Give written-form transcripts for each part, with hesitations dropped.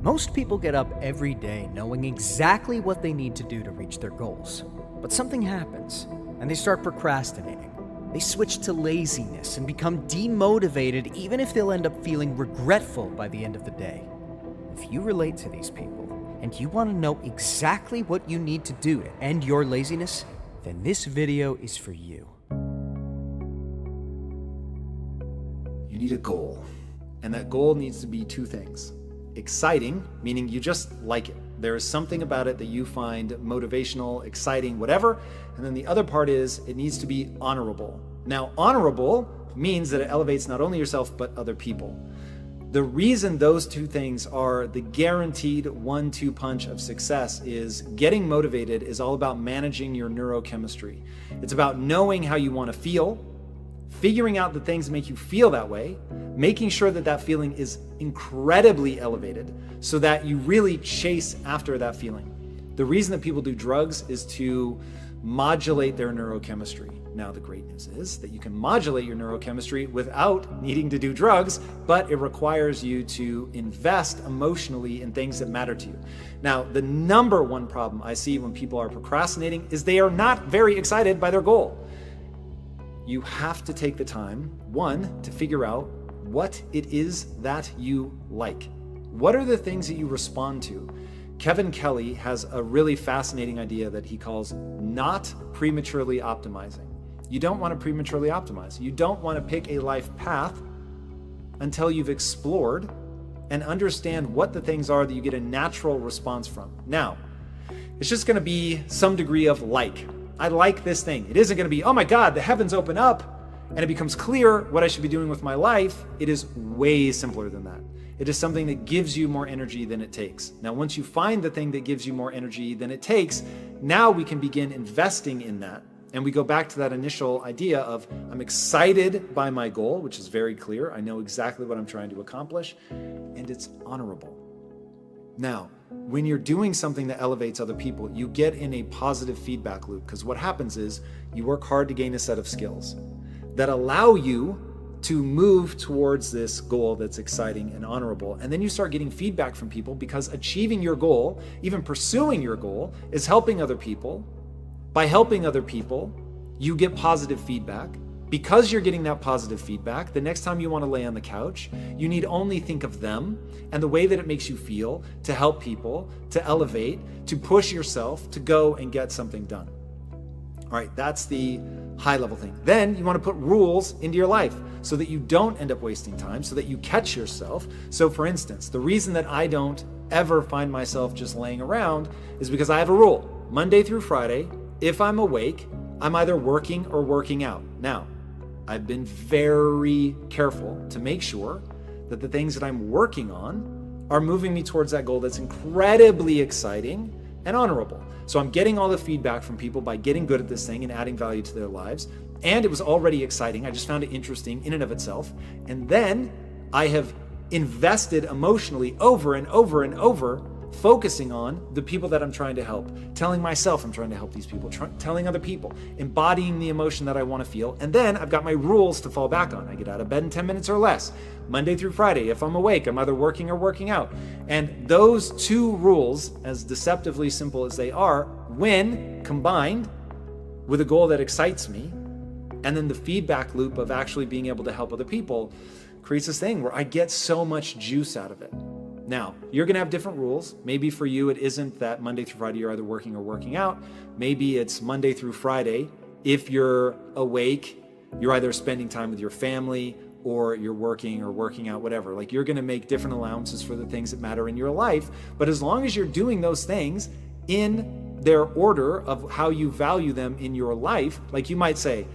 Most people get up every day knowing exactly what they need to do to reach their goals. But something happens, and they start procrastinating. They switch to laziness and become demotivated, even if they'll end up feeling regretful by the end of the day. If you relate to these people, and you want to know exactly what you need to do to end your laziness, then this video is for you. You need a goal, and that goal needs to be two things. Exciting, meaning you just like it. There is something about it that you find motivational, exciting, whatever. And then the other part is it needs to be honorable. Now, honorable means that it elevates not only yourself, but other people. The reason those two things are the guaranteed 1-2 punch of success is getting motivated is all about managing your neurochemistry. It's about knowing how you want to feel, figuring out the things that make you feel that way, making sure that that feeling is incredibly elevated so that you really chase after that feeling. The reason that people do drugs is to modulate their neurochemistry. Now, the great news is that you can modulate your neurochemistry without needing to do drugs, but it requires you to invest emotionally in things that matter to you. Now, the number one problem I see when people are procrastinating is they are not very excited by their goal. You have to take the time, one, to figure out what it is that you like. What are the things that you respond to? Kevin Kelly has a really fascinating idea that he calls not prematurely optimizing. You don't want to prematurely optimize. You don't want to pick a life path until you've explored and understand what the things are that you get a natural response from. Now, it's just going to be some degree of like. I like this thing. It isn't going to be, oh my God, the heavens open up and it becomes clear what I should be doing with my life. It is way simpler than that. It is something that gives you more energy than it takes. Now, once you find the thing that gives you more energy than it takes, now we can begin investing in that. And we go back to that initial idea of I'm excited by my goal, which is very clear. I know exactly what I'm trying to accomplish, and it's honorable. Now, when you're doing something that elevates other people, you get in a positive feedback loop, because what happens is you work hard to gain a set of skills that allow you to move towards this goal that's exciting and honorable. And then you start getting feedback from people because achieving your goal, even pursuing your goal, is helping other people. By helping other people, you get positive feedback. Because you're getting that positive feedback, the next time you want to lay on the couch, you need only think of them and the way that it makes you feel to help people, to elevate, to push yourself, to go and get something done. All right, that's the high level thing. Then you want to put rules into your life so that you don't end up wasting time, so that you catch yourself. So for instance, the reason that I don't ever find myself just laying around is because I have a rule. Monday through Friday, if I'm awake, I'm either working or working out. Now, I've been very careful to make sure that the things that I'm working on are moving me towards that goal that's incredibly exciting and honorable. So I'm getting all the feedback from people by getting good at this thing and adding value to their lives. And it was already exciting. I just found it interesting in and of itself. And then I have invested emotionally over and over and over, focusing on the people that I'm trying to help, telling myself I'm trying to help these people, telling other people, embodying the emotion that I want to feel. And then I've got my rules to fall back on. I get out of bed in 10 minutes or less. Monday through Friday, if I'm awake, I'm either working or working out. And those two rules, as deceptively simple as they are, when combined with a goal that excites me, and then the feedback loop of actually being able to help other people, creates this thing where I get so much juice out of it. Now, you're going to have different rules. Maybe for you, it isn't that Monday through Friday, you're either working or working out. Maybe it's Monday through Friday. If you're awake, you're either spending time with your family or you're working or working out, whatever. Like, you're going to make different allowances for the things that matter in your life. But as long as you're doing those things in their order of how you value them in your life, like you might say,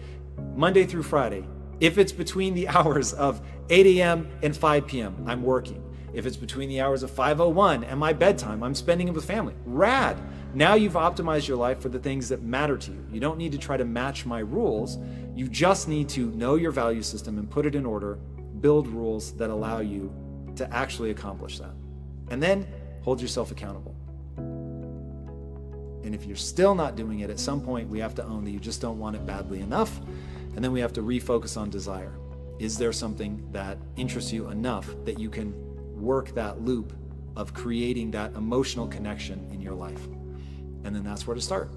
Monday through Friday, if it's between the hours of 8 a.m. and 5 p.m., I'm working. If it's between the hours of 5:01 and my bedtime, I'm spending it with family. Rad. Now you've optimized your life for the things that matter to you. You don't need to try to match my rules. You just need to know your value system and put it in order, build rules that allow you to actually accomplish that. And then hold yourself accountable. And if you're still not doing it, at some point we have to own that you just don't want it badly enough. And then we have to refocus on desire. Is there something that interests you enough that you can work that loop of creating that emotional connection in your life. And then that's where to start.